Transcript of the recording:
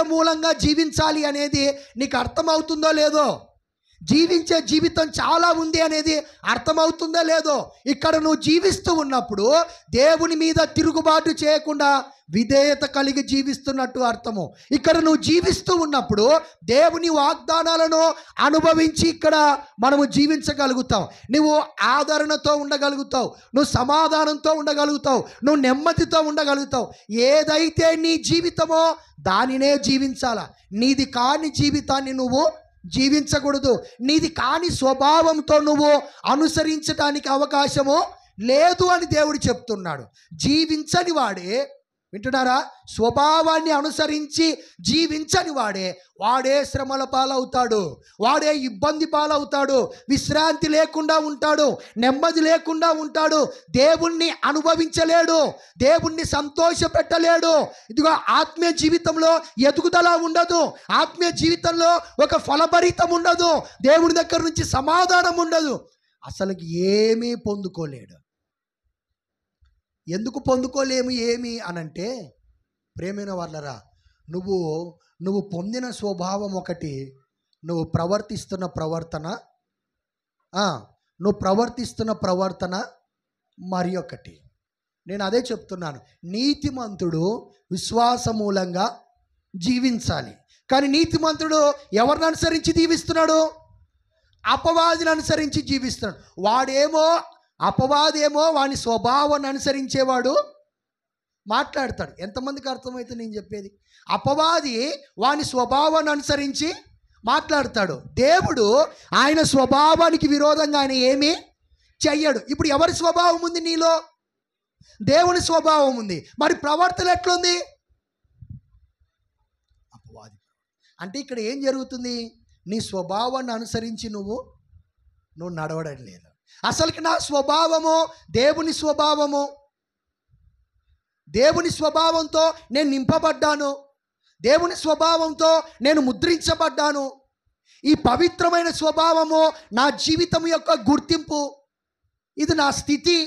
మూలంగా జీవించాలి అనేది నీకు అర్థమవుతుందో లేదో, జీవించే జీవితం చాలా ఉంది అనేది అర్థమవుతుందో లేదో. ఇక్కడ నువ్వు జీవిస్తూ ఉన్నప్పుడు దేవుని మీద తిరుగుబాటు చేయకుండా విధేయత కలిగి జీవిస్తున్నట్టు అర్థము. ఇక్కడ నువ్వు జీవిస్తూ ఉన్నప్పుడు దేవుని వాగ్దానాలను అనుభవించి ఇక్కడ మనము జీవించగలుగుతాం. నువ్వు ఆదరణతో ఉండగలుగుతావు, నువ్వు సమాధానంతో ఉండగలుగుతావు, నువ్వు నెమ్మదితో ఉండగలుగుతావు. ఏదైతే నీ జీవితమో దానినే జీవించాలా. నీది కాని జీవితాన్ని నువ్వు జీవించకూడదు. నీది కాని స్వభావంతో నువ్వు అనుసరించడానికి అవకాశము లేదు అని దేవుడు చెప్తున్నాడు. జీవించని వాడే, వింటున్నారా, స్వభావాన్ని అనుసరించి జీవించని వాడే శ్రమల పాలవుతాడు, వాడే ఇబ్బంది పాలవుతాడు, విశ్రాంతి లేకుండా ఉంటాడు, నెమ్మది లేకుండా ఉంటాడు, దేవుణ్ణి అనుభవించలేడు, దేవుణ్ణి సంతోష పెట్టలేడు. ఇదిగో ఆత్మీయ జీవితంలో ఎదుగుదల ఉండదు, ఆత్మీయ జీవితంలో ఒక ఫలభరితం ఉండదు, దేవుని దగ్గర నుంచి సమాధానం ఉండదు, అసలు ఏమీ పొందుకోలేడు. ఎందుకు పొందుకోలేము ఏమి అనంటే, ప్రేమైన వాళ్ళరా, నువ్వు పొందిన స్వభావం ఒకటి, నువ్వు ప్రవర్తిస్తున్న ప్రవర్తన మరి ఒకటి. నేను అదే చెప్తున్నాను. నీతిమంతుడు విశ్వాస మూలంగా జీవించాలి. కానీ నీతిమంతుడు ఎవరిని అనుసరించి జీవిస్తున్నాడు? అపవాదిని అనుసరించి జీవిస్తున్నాడు. అపవాదేమో వాని స్వభావాన్ని అనుసరించేవాడు మాట్లాడతాడు. ఎంతమందికి అర్థమవుతుంది నేను చెప్పేది? అపవాది వాని స్వభావాన్ని అనుసరించి మాట్లాడతాడు. దేవుడు ఆయన స్వభావానికి విరోధంగా ఆయన ఏమీ చెయ్యడు. ఇప్పుడు ఎవరి స్వభావం ఉంది నీలో? దేవుని స్వభావం ఉంది. మరి ప్రవర్తన ఎట్లుంది? అపవాది. అంటే ఇక్కడ ఏం జరుగుతుంది? నీ స్వభావాన్ని అనుసరించి నువ్వు నడవడం లేదు. అసలుకి నా స్వభావము దేవుని స్వభావంతో నేను నింపబడ్డాను, దేవుని స్వభావంతో నేను ముద్రించబడ్డాను. ఈ పవిత్రమైన స్వభావము నా జీవితం యొక్క గుర్తింపు, ఇది నా స్థితి.